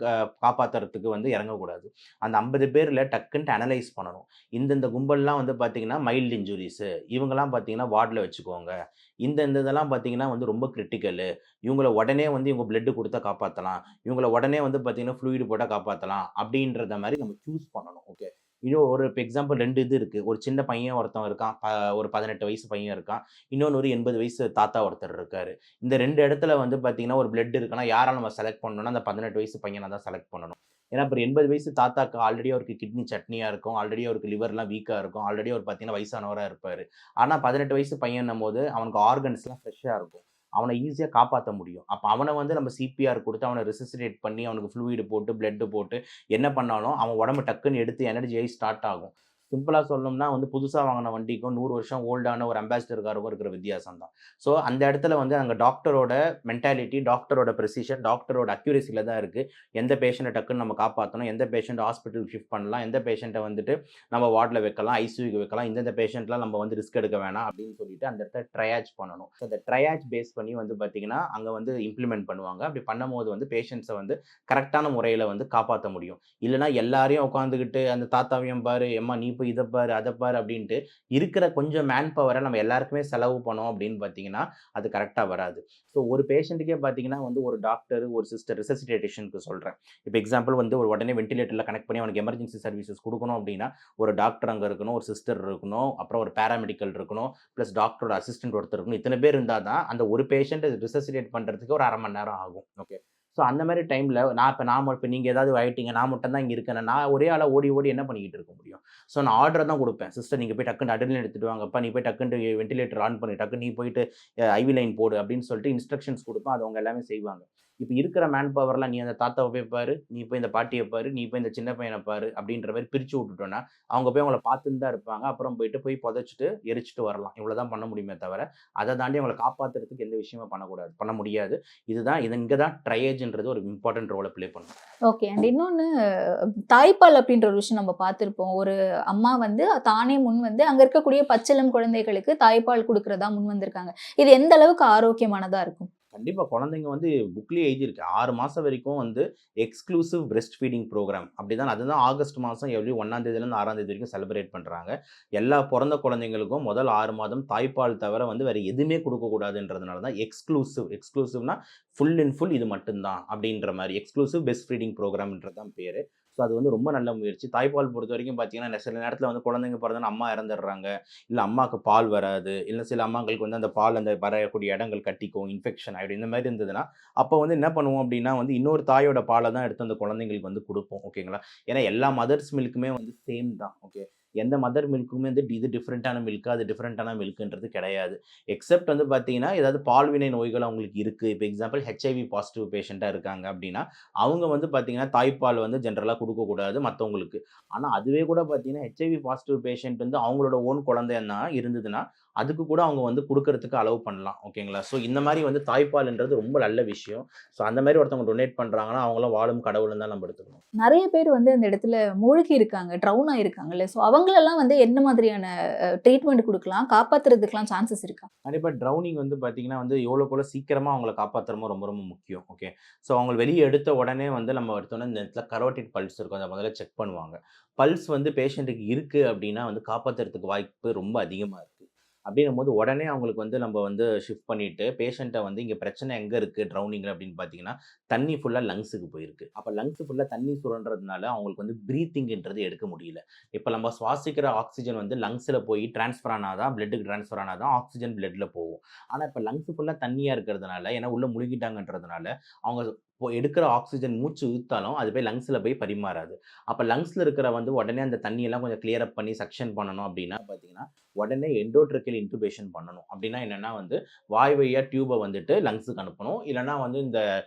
காப்பாத்துறதுக்கு வந்து இறங்கக்கூடாது. அந்த 50 பேர்ல டக்குன்ட்டு அனலைஸ் பண்ணணும். இந்த கும்பல்லாம் வந்து பார்த்தீங்கன்னா மைல்டு இன்ஜுரீஸு. இவங்கலாம் பார்த்தீங்கன்னா வார்ட்ல வச்சுக்கோங்க. இந்த இதெல்லாம் பார்த்தீங்கன்னா வந்து ரொம்ப கிரிட்டிக்கலு. இவங்கள உடனே வந்து இவங்க பிளட் குடுத்தா காப்பாத்தலாம். இவங்கள உடனே வந்து பார்த்தீங்கன்னா ஃப்ளூயிட் போட்டா காப்பாத்தலாம். அப்படின்றத மாரி நம்ம சூஸ் பண்ணணும். ஓகே. இன்னும் ஒரு இப்ப எக்ஸாம்பிள் 2 இது இருக்கு. ஒரு சின்ன பையன் ஒருத்தன் இருக்கான். ஒரு 18 வயசு பையன் இருக்கான். இன்னொன்னு ஒரு 80 வயசு தாத்தா ஒருத்தர் இருக்காரு. இந்த 2 இடத்துல வந்து பார்த்தீங்கன்னா, ஒரு பிளட் இருக்குன்னா, யார நம்ம செலக்ட் பண்ணணும்னா, அந்த 18 வயசு பையன தான் செலக்ட் பண்ணணும். ஏன்னா, அப்புறம் 80 வயசு தாத்தாக்கு ஆல்ரெடி அவருக்கு கிட்னி சட்னியா இருக்கும். ஆல்ரெடி அவருக்கு லிவர்லாம் வீக்கா இருக்கும். ஆல்ரெடி அவர் பார்த்தீங்கன்னா, வயசானவரா இருப்பாரு. ஆனா 18 வயசு பையன்னும்போது அவனுக்கு ஆர்கன்ஸ்லாம் ஃப்ரெஷ்ஷா இருக்கும். அவன ஈஸியா காப்பாத்த முடியும். அப்ப அவன வந்து நம்ம சிபிஆர் குடுத்து அவன ரெசிசிடேட் பண்ணி அவனுக்கு ஃப்ளூயிட் போட்டு, பிளட் போட்டு என்ன பண்ணாலும் அவன் உடம்பு டக்குன்னு எடுத்து எனர்ஜி ஆயி ஸ்டார்ட் ஆகும். சிம்பிளா சொல்லணும்னா வந்து புதுசா வாங்குன வண்டிக்கும் 100 வருஷம் ஓல்டான ஒரு அம்பாசிடர் காருக்கும் இருக்கிற வித்தியாசம் தான். ஸோ அந்த இடத்துல வந்து அங்க டாக்டரோட மென்டாலிட்டி, டாக்டரோட பிரிசிஷன், டாக்டரோட அக்யூரசில தான் இருக்கு. எந்த பேஷண்ட்ட டக்குன்னு நம்ம காப்பாத்தணும், எந்த பேஷண்ட்ட ஹாஸ்பிட்டலுக்கு ஷிஃப்ட் பண்ணலாம், எந்த பேஷண்ட்ட வந்துட்டு நம்ம வார்ட்ல வைக்கலாம், ஐசியூக்கு வைக்கலாம், இந்தந்த பேஷண்ட்லாம் நம்ம வந்து ரிஸ்க் எடுக்க வேணாம் அப்படின்னு சொல்லிட்டு அந்த இடத்துல ட்ரையாஜ் பண்ணணும். ஸோ அந்த ட்ரையாஜ் பேஸ் பண்ணி வந்து பார்த்தீங்கன்னா, அங்க வந்து இம்ப்ளிமெண்ட் பண்ணுவாங்க. அப்படி பண்ணும்போது வந்து பேஷண்ட்ஸ வந்து கரெக்ட்டான முறையில வந்து காப்பாத்த முடியும். இல்லன்னா எல்லாரையும் உட்காந்துக்கிட்டு அந்த தாத்தாவையும் பாரு, எம்மா நீ போய் இத பாரு, அத பாரு அப்படின்ட்டு இருக்கிற கொஞ்சம் மேன் பவர நம்ம எல்லாருக்குமே செலவு பண்ணோம் அப்படின்னு பார்த்தீங்கன்னா, அது கரெக்ட்டா வராது. ஸோ ஒரு பேஷண்ட்டுக்கே பார்த்தீங்கன்னா வந்து ஒரு டாக்டர், ஒரு சிஸ்டர் ரெசசிடேஷனுக்கு சொல்றேன். இப்ப எக்ஸாம்பிள் வந்து ஒரு உடனே வென்டிலேட்டர்ல கனெக்ட் பண்ணி அவனுக்கு எமர்ஜென்சி சர்வீசஸ் குடுக்கணும் அப்படின்னா, ஒரு டாக்டர் அங்க இருக்கணும், ஒரு சிஸ்டர் இருக்கணும், அப்புறம் ஒரு பாராமெடிக்கல் இருக்கணும், பிளஸ் டாக்டரோட அசிஸ்டன்ட் ஒருத்தர் இருக்கணும். இத்தன பேர் இருந்தா தான் அந்த ஒரு பேஷண்ட்ட ரெசசிடேட் பண்றதுக்கு ஒரு 1/2 மணி நேரம் ஆகும். ஓகே. ஸோ அந்த மாரி டைம்ல இப்ப நீங்க ஏதாவது ஆயிட்டீங்க, நான் மட்டும் தான் இங்க இருக்கேன்னா, நான் ஒரே ஆளா ஓடி ஓடி என்ன பண்ணிக்கிட்டு இருக்க முடியும்? ஸோ நான் ஆர்டர் தான் குடுப்பேன். சிஸ்டர் நீங்க போய் டக்குனு அட்ரினலின் எடுத்துட்டு வாங்கப்பா, நீ போய் டக்குன்ட்டு வென்டிலேட்டர் ஆன் பண்ணு, டக்குனு நீ போயிட்டு ஐவி லைன் போடு அப்படின்னு சொல்லிட்டு இன்ஸ்ட்ரக்ஷன்ஸ் குடுப்பேன். அது அவங்க எல்லாமே செய்வாங்க. இப்ப இருக்கிற மேன் பவர்லாம் நீ அந்த தாத்தாவ போய் பாரு, நீ போய் இந்த பாட்டிய பாரு, நீ போய் இந்த சின்ன பையன பாரு அப்படின்ற மாரி பிரிச்சு விட்டுட்டோம்னா, அவங்க போய் அவங்கள பார்த்துன்னு தான் இருப்பாங்க. அப்புறம் போய் புதைச்சுட்டு, எரிச்சுட்டு வரலாம். இவ்வளவுதான் பண்ண முடியுமே தவிர, அத தாண்டி அவங்கள காப்பாத்துறதுக்கு எந்த விஷயமும் பண்ண முடியாது. இங்க தான் ட்ரையேஜ்ன்றது ஒரு இம்பார்ட்டன்ட் ரோல ப்ளே பண்ணும். ஓகே. அண்ட் இன்னொன்னு தாய்ப்பால் அப்படின்ற ஒரு விஷயம் நம்ம பார்த்திருப்போம். ஒரு அம்மா வந்து தானே முன் வந்து அங்க இருக்கக்கூடிய பச்சிளம் குழந்தைகளுக்கு தாய்ப்பால் குடுக்கிறதா முன் வந்திருக்காங்க. இது எந்த அளவுக்கு ஆரோக்கியமானதா இருக்கும்? கண்டிப்பா குழந்தைங்க வந்து புக்லயே எழுதியிருக்கு. 6 மாசம் வரைக்கும் வந்து எக்ஸ்க்ளூசிவ் பிரஸ்ட் ஃபீடிங் புரோகிராம். அதுதான் ஆகஸ்ட் மாசம் எவ்ரி 1ஆம் தேதியிலேருந்து 6ஆம் தேதி வரைக்கும் செலிப்ரேட் பண்றாங்க. எல்லா பொறந்த குழந்தைங்களுக்கும் முதல் 6 மாதம் தாய்ப்பால் தவிர வந்து வேற எதுவுமே குடுக்கக்கூடாதுன்றதுனால தான் எக்ஸ்க்ளூசிவ்னா ஃபுல் அண்ட் ஃபுல் இது மட்டும் தான் அப்படின்ற மாரி எக்ஸ்க்ளூசிவ் பிரஸ்ட் ஃபீடிங் புரோகிராம்ன்றது தான் பேரு. ஸோ ஸோ அது வந்து ரொம்ப நல்ல முயற்சி. தாய்ப்பால் பொறுத்த வரைக்கும் பார்த்தீங்கன்னா, சில நேரத்தில வந்து குழந்தைங்க பிறந்தோனே அம்மா இறந்துடுறாங்க. இல்ல அம்மாக்கு பால் வராது. இல்ல சில அம்மாங்களுக்கு வந்து அந்த பால் அந்த வரக்கூடிய இடங்கள் கட்டிக்கும், இன்ஃபெக்ஷன் ஆயிடும். இந்த மாரி இருந்ததுன்னா, அப்போ வந்து என்ன பண்ணுவோம் அப்டின்னா வந்து இன்னொரு தாயோட பால தான் எடுத்து அந்த குழந்தைங்களுக்கு வந்து குடுப்போம். ஓகேங்களா? ஏன்னா எல்லா மதர்ஸ் மில்க்குமே வந்து சேம் தான். ஓகே. எந்த மதர் மில்க்குமே வந்து இது டிஃபரெண்ட்டான மில்க், அது டிஃபரெண்ட்டான மில்க்ன்றது கிடையாது. எக்ஸெப்ட் வந்து பார்த்தீங்கன்னா, ஏதாவது பால்வினை நோய்கள் அவங்களுக்கு இருக்கு. இப்ப எக்ஸாம்பிள் ஹெச்ஐவி பாசிட்டிவ் பேஷண்ட்டா இருக்காங்க அப்டின்னா, அவங்க வந்து பார்த்தீங்கன்னா, தாய்ப்பால் வந்து ஜெனரலா குடுக்கக்கூடாது மத்தவங்களுக்கு. ஆனா அதுவே கூட பார்த்தீங்கன்னா, ஹெச்ஐவி பாசிட்டிவ் பேஷண்ட் வந்து அவங்களோட ஓன் குழந்தைன்னா இருந்ததுன்னா, அதுக்கு கூட அவங்க வந்து குடுக்கறதுக்கு அலோவ் பண்ணலாம். ஓகேங்களா? ஸோ இந்த மாரி வந்து தாய்ப்பால்ன்றது ரொம்ப நல்ல விஷயம். ஸோ அந்த மாரி ஒருத்தவங்க டொனேட் பண்றாங்கன்னா, அவங்கலாம் வாழும் கடவுள்ன்னு தான் நம்ம எடுத்துக்கணும். நெறைய பேர் வந்து அந்த இடத்துல மூழ்கி இருக்காங்க, ட்ரவுன் ஆயிருக்காங்கல்ல. ஸோ அவங்களெல்லாம் வந்து என்ன மாதிரியான ட்ரீட்மெண்ட் குடுக்கலாம்? காப்பாத்துறதுக்குலாம் சான்சஸ் இருக்கா? கண்டிப்பா ட்ரௌனிங் வந்து பார்த்தீங்கன்னா வந்து எவ்வளோக்கு எவ்வளோ சீக்கிரமா அவங்கள காப்பாத்துறமோ ரொம்ப ரொம்ப முக்கியம். ஓகே. ஸோ அவங்கள வெளிய எடுத்த உடனே வந்து நம்ம எடுத்தோனே இந்த இடத்துல கரோட்டிட் பல்ஸ் இருக்கும். அத முதல்ல செக் பண்ணுவாங்க. பல்ஸ் வந்து பேஷண்ட்டுக்கு இருக்கு அப்டின்னா வந்து காப்பாத்துறதுக்கு வாய்ப்பு ரொம்ப அதிகமா இருக்கு. அப்டின்னும்போது உடனே அவங்களுக்கு வந்து நம்ம வந்து ஷிஃப்ட் பண்ணிட்டு பேஷண்ட்ட வந்து இங்க பிரச்சனை எங்க இருக்கு ட்ரௌனிங்ல அப்டின்னு பார்த்தீங்கன்னா, தண்ணி ஃபுல்லா லங்ஸுக்கு போயிருக்கு. அப்ப லங்ஸ் ஃபுல்லா தண்ணி சுரன்றதுனால அவங்களுக்கு வந்து பிரீத்திங்ன்றது எடுக்க முடியல. இப்ப நம்ம சுவாசிக்கிற ஆக்ஸிஜன் வந்து லங்ஸ்ல போய் ட்ரான்ஸ்ஃபர் ஆனா தான் பிளட்க்கு ட்ரான்ஸ்ஃபர் ஆனா தான் ஆக்ஸிஜன் பிளட்ல போகும். ஆனா இப்ப லங்ஸ் ஃபுல்லா தண்ணியா இருக்கிறதுனால, ஏன்னா உள்ள முழுகிட்டாங்கன்றதுனால, அவங்க எடுக்கிற ஆக்ஸிஜன் மூச்சு இழுத்தாலும் அது போய் லங்ஸ்ல போய் பரிமாறாது. அப்ப லங்ஸ்ல இருக்கிற வந்து உடனே அந்த தண்ணியெல்லாம் கொஞ்சம் கிளியர் அப் பண்ணி சக்ஷன் பண்ணணும் அப்டின்னா பார்த்தீங்கன்னா, உடனே எண்டோட்ரக்கியல் இன்டுபேஷன் பண்ணணும். அப்டின்னா என்னன்னா வந்து வாய் வழியா டியூப வந்துட்டு லங்ஸுக்கு அனுப்பணும். இல்லன்னா வந்து இந்த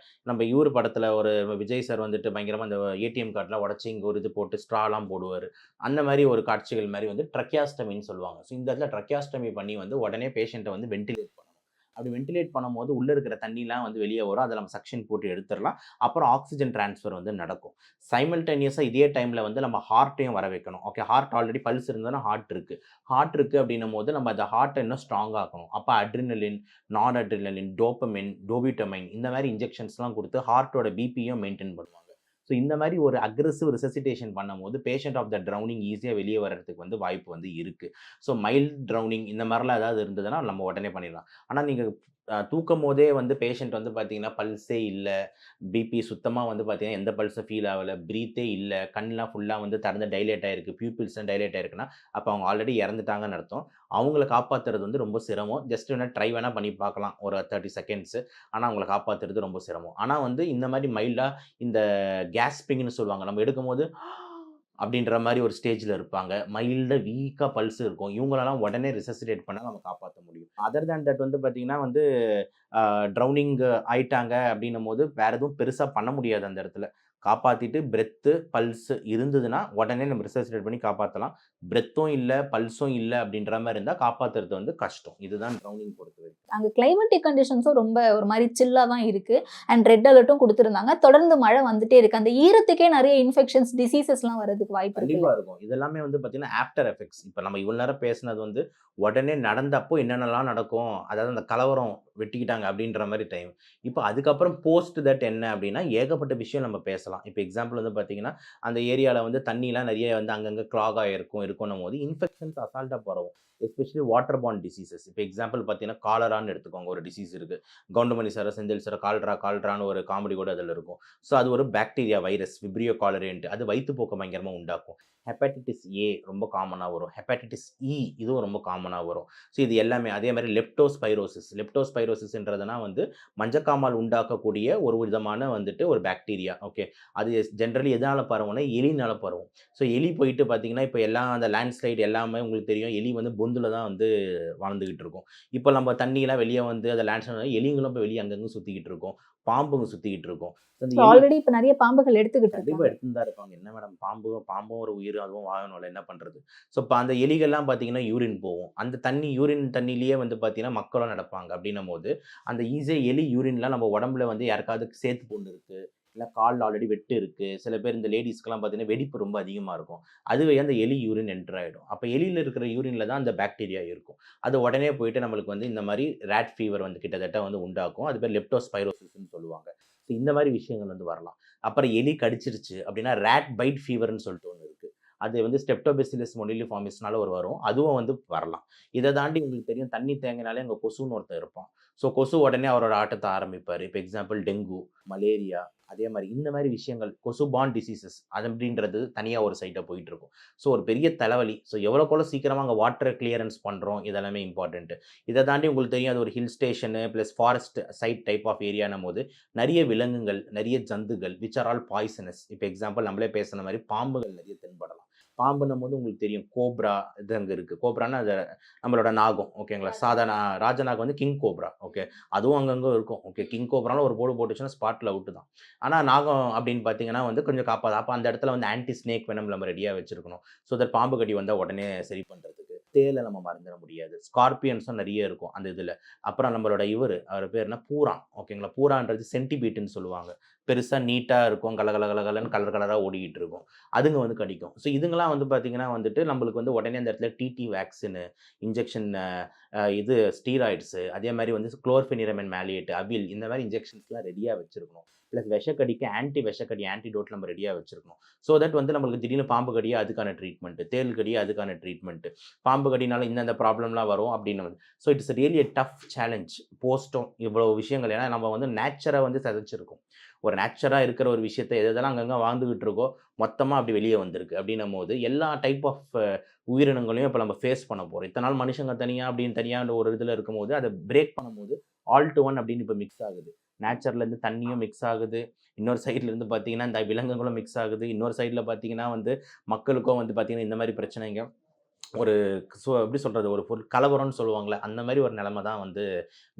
நம்ம இவரு படத்துல ஒரு விஜய் சார் வந்துட்டு பயங்கரமா அந்த ஏடிஎம் கார்ட்லாம் உடைச்சு இங்க ஒரு இது போட்டு ஸ்ட்ராலாம் போடுவாரு. அந்த மாரி ஒரு காட்சிகள் மாரி வந்து ட்ரக்கியாஸ்டமின்னு சொல்லுவாங்க. ஸோ இந்த இடத்துல ட்ரக்கியாஸ்டமி பண்ணி வந்து உடனே பேஷண்ட்ட வந்து வென்டிலேட் பண்ணணும். அப்படி வென்டிலேட் பண்ணும்போது உள்ள இருக்கிற தண்ணிலாம் வந்து வெளிய வரும். அத நம்ம சக்ஷன் போட்டு எடுத்துறலாம். அப்புறம் ஆக்ஸிஜன் ட்ரான்ஸ்ஃபர் வந்து நடக்கும். சைமல்டேனியஸா இதே டைம்ல வந்து நம்ம ஹார்ட்டையும் வர வைக்கணும். ஓகே. ஹார்ட் ஆல்ரெடி பல்ஸ் இருந்ததுன்னா ஹார்ட் இருக்கு. ஹார்ட் இருக்கு அப்படின்னும்போது நம்ம அந்த ஹார்ட்ட இன்னும் ஸ்ட்ராங் ஆக்கணும். அப்ப அட்ரினலின், நான் அட்ரினலின், டோபமைன், டோபிட்டமைன் இந்த மாரி இன்ஜெக்ஷன்ஸ்லாம் குடுத்து ஹார்ட்டோட பிபியும் மெயின்டெயின் பண்ணுவாங்க. ஸோ இந்த மாரி ஒரு அக்ரெசிவ் ரிசசிடேஷன் பண்ணும்போது பேஷண்ட் ஆஃப் த ட்ரௌனிங் ஈஸியா வெளிய வர்றதுக்கு வந்து வாய்ப்பு வந்து இருக்கு. ஸோ மைல்ட் ட்ரௌனிங் இந்த மாரிலாம் ஏதாவது இருந்ததுன்னா நம்ம உடனே பண்ணிடலாம். ஆனா நீங்க தூக்கும்போதே வந்து பேஷண்ட் வந்து பார்த்தீங்கன்னா, பல்ஸே இல்ல. பிபி சுத்தமா வந்து பார்த்தீங்கன்னா, எந்த பல்ஸும் ஃபீல் ஆவல. பிரீத்தே இல்ல. கண்லாம் ஃபுல்லா வந்து திறந்து டைலேட் ஆயிருக்கு. பியூப்பிள்ஸ்லாம் டைலேட் ஆயிருக்குன்னா, அப்ப அவங்க ஆல்ரெடி இறந்துட்டாங்கன்னு அர்த்தம். அவங்கள காப்பாத்துறது வந்து ரொம்ப சிரமம். ஜஸ்ட் வேணா ட்ரை வேணா பண்ணி பார்க்கலாம். ஒரு 30 செகண்ட்ஸ். ஆனா அவங்கள காப்பாத்துறது ரொம்ப சிரமம். ஆனா வந்து இந்த மாரி மைல்டா இந்த கேஸ்பிங்ன்னு சொல்லுவாங்க. நம்ம எடுக்கும்போது அப்படின்ற மாரி ஒரு ஸ்டேஜ்ல இருப்பாங்க. மைல்டா வீக்கா பல்ஸ் இருக்கும். இவங்களலாம் உடனே ரிசசிடேட் பண்ணா நம்ம காப்பாத்த முடியும். அதர் தேன் தட் வந்து பார்த்தீங்கன்னா வந்து ட்ரௌனிங் ஆயிட்டாங்க அப்படின்னும்போது வேற எதுவும் பெருசா பண்ண முடியாது அந்த இடத்துல. காப்பாத்திட்டு பிரெத்து, பல்ஸ் இருந்ததுன்னா உடனே நம்ம ரிசசிடேட் பண்ணி காப்பாத்தலாம். பிரெத்தும் இல்ல, பல்ஸும் இல்ல அப்படின்ற மாரி இருந்தா காப்பாத்துறது வந்து கஷ்டம். இதுதான் ட்ரௌனிங் பொறுத்தவரைக்கும். அங்க கிளைமேட்டிக் கண்டிஷன்ஸும் ரொம்ப ஒரு மாரி சில்லா தான் இருக்கு. அண்ட் ரெட் அலர்ட்டும் குடுத்திருந்தாங்க. தொடர்ந்து மழை வந்துட்டே இருக்கு. அந்த ஈரத்துக்கே நெறைய இன்ஃபெக்ஷன்ஸ், டிசீசஸ்லாம் வரதுக்கு வாய்ப்பு இருக்குல்ல? கண்டிப்பா இருக்கும். இதெல்லாமே வந்து பார்த்தீங்கன்னா, ஆஃப்டர் எஃபெக்ட்ஸ். இப்ப நம்ம இவ்வளோ நேரம் பேசினது வந்து உடனே நடந்தப்போ என்னென்னலாம் நடக்கும்? அதாவது அந்த கலவரம் வெட்டிக்கிட்டாங்க அப்படின்ற மாரி டைம். இப்ப அதுக்கப்புறம் போஸ்ட் தட் என்ன அப்படின்னா, ஏகப்பட்ட விஷயம் நம்ம பேசலாம். இப்ப எக்ஸாம்பிள் வந்து பார்த்தீங்கன்னா, அந்த ஏரியால வந்து தண்ணிலாம் நெறைய வந்து அங்கங்க கிளாக் இருக்குன்னும்போது இன்ஃபெக்ஷன்ஸ் அசால்ட்டா பரவும். Especially water born diseases. இப்ப எக்ஸாம்பிள் பார்த்தீங்கன்னா, காலரான்னு எடுத்துக்கோங்க. ஒரு டிசீஸ் இருக்கு. கவுண்டமணி சாரோ, செந்தில் சாரோ கால்ரான்னு ஒரு காமெடி கூட அதுல இருக்கும். ஸோ அது ஒரு பாக்டீரியா வைரஸ் விப்ரியோ காலரேன்ட்டு. அது வயித்துப்போக்க பயங்கரமா உண்டாக்கும். ஹெப்பாடைட்டிஸ் ஏ ரொம்ப காமனா வரும். ஹெப்பாடைட்டிஸ் இ இதுவும் ரொம்ப காமனா வரும். ஸோ இது எல்லாமே அதே மாரி லெப்டோஸ்பைரோசிஸ். லெப்டோஸ்பைரோசிஸ்ன்றதுனா வந்து மஞ்சக்காமால் உண்டாக்கக்கூடிய ஒரு விதமான வந்துட்டு ஒரு பாக்டீரியா. ஓகே. அது ஜெனரலி எதனால பரவும்னா, எலினால பரவும். ஸோ எலி போயிட்டு பார்த்தீங்கன்னா, இப்ப எல்லாம் அந்த லேண்ட்ஸ்லைடு எல்லாமே உங்களுக்கு தெரியும். எலி வந்து பொந்துல தான் வந்து வாழ்ந்துகிட்டு இருக்கும். இப்ப நம்ம தண்ணிலாம் வெளிய வந்து அந்த லேண்ட்ஸ்லைடு எலிங்களும் இப்ப வெளிய அங்கங்க சுத்திக்கிட்டு இருக்கும். பாம்புங்க சுத்திக்கிட்டு இருக்கும். அந்த ஸோ எலி ஆல்ரெடி இப்ப நெறைய பாம்புகள் எடுத்துக்கிட்டு கண்டிப்பா இருக்காங்க. எடுத்துன்னு தான் இருப்பாங்க. என்ன மேடம் பாம்பும் ஒரு உயிர். அதுவும் வாழணும்ல என்ன பண்றது? ஸோ இப்ப அந்த எலிகள்லாம் பார்த்தீங்கன்னா, யூரின் போவும். அந்த தண்ணி யூரின் தண்ணியிலேயே வந்து பார்த்தீங்கன்னா, மக்களும் நடப்பாங்க. அப்படின்னும்போது, அந்த ஈஸியா எலி யூரின்லாம் நம்ம உடம்புல வந்து யாருக்காவது சேத்து புண்ணு இருக்கு. இல்ல கால்ல ஆல்ரெடி வெட்டு இருக்கு. சில பேர் இந்த லேடீஸ்க்குலாம் பார்த்தீங்கன்னா, வெடிப்பு ரொம்ப அதிகமா இருக்கும். அதுவே அந்த எலி யூரின் என்டர் ஆயிடும். அப்ப எலியில இருக்கிற யூரின்ல தான் அந்த பாக்டீரியா இருக்கும். அது உடனே போயிட்டு நம்மளுக்கு வந்து இந்த மாரி ராட் ஃபீவர் வந்து கிட்டத்தட்ட வந்து உண்டாக்கும். அது பேர் லெப்டோஸ்பைரோசிஸ்ன்னு சொல்லுவாங்க. ஸோ இந்த மாரி விஷயங்கள் வந்து வரலாம். அப்புறம் எலி கடிச்சிருச்சு அப்படின்னா, ராட் பைட் ஃபீவர்ன்னு சொல்லிட்டு ஒண்ணு இருக்கு. அது வந்து ஸ்ட்ரெப்டோபேசிலஸ் மொனிலிஃபார்மிஸ்னால வரும். அதுவும் வந்து வரலாம். இத தாண்டி உங்களுக்கு தெரியும் தண்ணி தேங்கினாலே அங்க கொசுன்னு ஒருத்தன் இருப்பான். ஸோ கொசு உடனே அவரோட ஆட்டத்த ஆரம்பிப்பாரு. இப்ப எக்ஸாம்பிள் டெங்கு, மலேரியா, அதே மாதிரி இந்த மாதிரி விஷயங்கள் கொசுபான் டிசீசஸ் அது அப்படின்றது தனியாக ஒரு சைட்டாக போயிட்டு இருக்கும். ஸோ ஒரு பெரிய தலைவலி. ஸோ எவ்வளோக்குள்ள சீக்கிரமாக அங்கே வாட்டர் கிளியரன்ஸ் பண்ணுறோம் இதெல்லாமே இம்பார்ட்டன்ட்டு. இதை தாண்டி உங்களுக்கு தெரியும் அது ஒரு hill station plus forest side type of ஏரியானும் போது நிறைய விலங்குகள், நிறைய ஜந்துகள் விச் ஆர் ஆல் பாய்சனஸ். இப்போ எக்ஸாம்பிள் நம்மளே பேசுன மாதிரி பாம்புகள் நிறைய தென்படலாம். பாம்புன்னும் போது உங்களுக்கு தெரியும் கோப்ரா இது அங்கே இருக்குது. கோப்ரான்னா அது நம்மளோட நாகம், ஓகேங்களா? சாதாரண ராஜநாகம் வந்து கிங் கோப்ரா, ஓகே, அதுவும் அங்கங்கே இருக்கும். ஓகே, கிங் கோப்ரால ஒரு போர்டு போட்டுச்சுன்னா ஸ்பாட்டில் அவுட்டு தான். ஆனால் நாகம் அப்படின்னு பார்த்தீங்கன்னா வந்து கொஞ்சம் காப்பாது. அப்போ அந்த இடத்துல வந்து ஆன்டி ஸ்னேக் வெனம் நம்ம ரெடியாக வச்சுருக்கணும். ஸோ தட் பாம்பு கடி வந்தால் உடனே சரி பண்ணுறதுக்கு. தேலை நம்ம மறந்துட முடியாது. ஸ்கார்பியன்ஸும் நிறைய இருக்கும் அந்த இதில். அப்புறம் நம்மளோட அவர் பேர் என்ன, பூரான், ஓகேங்களா? பூரான்றது சென்டிபீட்டுன்னு சொல்லுவாங்க. பெருசாக நீட்டாக இருக்கும், கலகலன்னு கலர் கலராக ஓடிக்கிட்டு இருக்கும். அதுங்க வந்து கடிக்கும். ஸோ இதுங்கெல்லாம் வந்து பார்த்தீங்கன்னா வந்துட்டு நம்மளுக்கு வந்து உடனே அந்த இடத்துல டிடி வேக்சினு, இன்ஜெக்ஷன், இது ஸ்டீராய்ட்ஸு, அதே மாதிரி வந்து குளோர்ஃபெனிரமைன் மேலியேட், அபில், இந்த மாதிரி இன்ஜெக்ஷன்ஸ்லாம் ரெடியாக வச்சுருக்கணும். ப்ளஸ் விஷக்கடிக்கு விஷக்கடி ஆன்டிடோட் நம்ம ரெடியாக வச்சுருக்கணும். ஸோ தட் வந்து நம்மளுக்கு திடீர்னு பாம்பு கடியா அதுக்கான ட்ரீட்மெண்ட்டு, தேள் கடியா அதுக்கான ட்ரீட்மெண்ட்டு, பாம்பு கடினால இந்தந்த ப்ராப்ளம்லாம் வரும் அப்படின்னு வந்து. So it's really a tough challenge போஸ்ட்டும் இவ்வளோ விஷயங்கள். ஏன்னா நம்ம வந்து நேச்சரை வந்து சதைச்சிருக்கோம். ஒரு நேச்சராக இருக்கிற ஒரு விஷயத்தை எதெல்லாம் அங்கங்கே வாழ்ந்துகிட்டு இருக்கோ மொத்தமாக அப்படி வெளியே வந்திருக்கு அப்படின்னும் போது எல்லா டைப் ஆஃப் உயிரினங்களையும் இப்போ நம்ம ஃபேஸ் பண்ண போகிறோம். இத்தனை நாள் மனுஷங்க தனியாக அப்படின்னு தனியாக ஒரு இதில் இருக்கும்போது அதை பிரேக் பண்ணும்போது ஆல் டு ஒன் அப்படின்னு இப்போ மிக்ஸ் ஆகுது. நேச்சர்லேருந்து தண்ணியும் மிக்ஸ் ஆகுது, இன்னொரு சைட்லேருந்து பார்த்தீங்கன்னா இந்த விலங்குகளும் மிக்ஸ் ஆகுது, இன்னொரு சைடில் பார்த்தீங்கன்னா வந்து மக்களுக்கும் வந்து பார்த்தீங்கன்னா இந்த மாதிரி பிரச்சனைங்க ஒரு எப்படி சொல்கிறது, ஒரு கலவரம்னு சொல்லுவாங்களே அந்த மாதிரி ஒரு நிலைமை தான் வந்து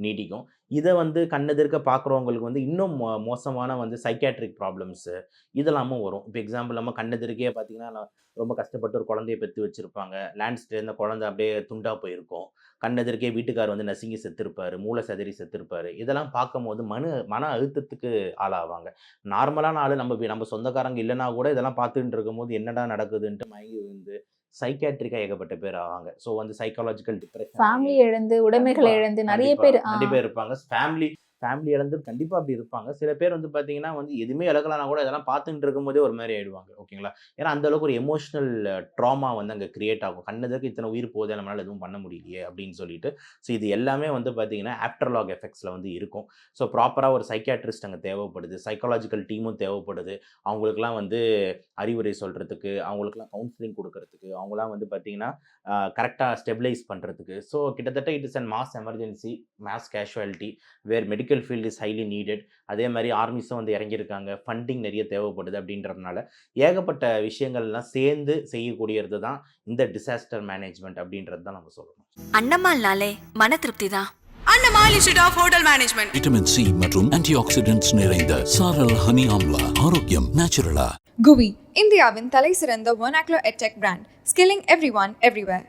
நீடிக்கும். இதை வந்து கண்ணெதிர்க்க பார்க்குறவங்களுக்கு வந்து இன்னும் மோசமான வந்து சைக்காட்ரிக் ப்ராப்ளம்ஸு இதெல்லாமும் வரும். இப்போ எக்ஸாம்பிள் நம்ம கண்ணெதிர்க்கே பார்த்தீங்கன்னா ரொம்ப கஷ்டப்பட்டு ஒரு குழந்தைய பெற்று வச்சுருப்பாங்க. லேண்ட்ஸ்லேருந்து அந்த குழந்தை அப்படியே துண்டாக போயிருக்கும். கண்ணெதிர்க்கே வீட்டுக்கார் வந்து நசுங்கி செத்துருப்பார், மூளை செதறி செத்துருப்பார். இதெல்லாம் பார்க்கும்போது மன அழுத்தத்துக்கு ஆளாவாங்க. நார்மலான ஆள் நம்ம சொந்தக்காரங்க இல்லைனா கூட இதெல்லாம் பார்த்துட்டு இருக்கும்போது என்னடா நடக்குதுன்ட்டு மயங்கி விழுந்து சைக்காட்ரிக்கா ஏகப்பட்ட பேர் ஆவாங்க. ஸோ வந்து சைக்காலஜிக்கல் டிப்ரெஷன், ஃபேமிலி இழந்து, உடைமைகளை இழந்து நிறைய பேர் கண்டிப்பாக இருப்பாங்க. ஃபேமிலி இழந்து கண்டிப்பாக அப்படி இருப்பாங்க. சில பேர் வந்து பார்த்தீங்கன்னா வந்து எதுவுமே இழக்கலாம்னா கூட இதெல்லாம் பார்த்துட்டு இருக்கும்போதே ஒரு மாதிரி ஆயிடுவாங்க, ஓகேங்களா? ஏன்னா அந்த அளவுக்கு ஒரு எமோஷனல் ட்ராமா வந்து அங்கே கிரியேட் ஆகும். கண்ணதுக்கு இத்தனை உயிர் போதே நம்மளால் எதுவும் பண்ண முடியலையே அப்படின்னு சொல்லிட்டு. ஸோ இது எல்லாமே வந்து பார்த்தீங்கன்னா ஆஃப்டர்லாக் எஃபெக்ட்ஸில் வந்து இருக்கும். ஸோ ப்ராப்பராக ஒரு சைக்காட்ரிஸ்ட் அங்கே தேவைப்படுது, சைக்காலஜிக்கல் டீமும் தேவைப்படுது. அவங்களுக்குலாம் வந்து அறிவுரை சொல்கிறதுக்கு, அவங்களுக்குலாம் கவுன்சிலிங் கொடுக்கறதுக்கு, அவங்களாம் வந்து பார்த்தீங்கன்னா கரெக்டாக ஸ்டெபிலைஸ் பண்ணுறதுக்கு. ஸோ கிட்டத்தட்ட it is and mass emergency, mass casualty where medical field is highly needed. அதே மாதிரி ஆர்மிஸும் வந்து இறங்கியிருக்காங்க, ஃபண்டிங் நிறைய தேவைப்படுது. அப்படின்றதுனால ஏகப்பட்ட விஷயங்கள்லாம் சேர்ந்து செய்யக்கூடியது தான் இந்த டிசாஸ்டர் மேனேஜ்மெண்ட் அப்படின்றது தான் நம்ம சொல்லணும். அண்ணமால்னாலே மன திருப்தி தான். Annamal institute of hotel management. Vitamin C மற்றும் ஆன்டி ஆக்சிடென்ட்ஸ் நிறைந்த சாரல் ஹனி ஆம்லா, ஆரோக்கியம் நேச்சுரலா. GUI, இந்தியாவின் தலைசிறந்த vernacular edtech brand, skilling everyone everywhere.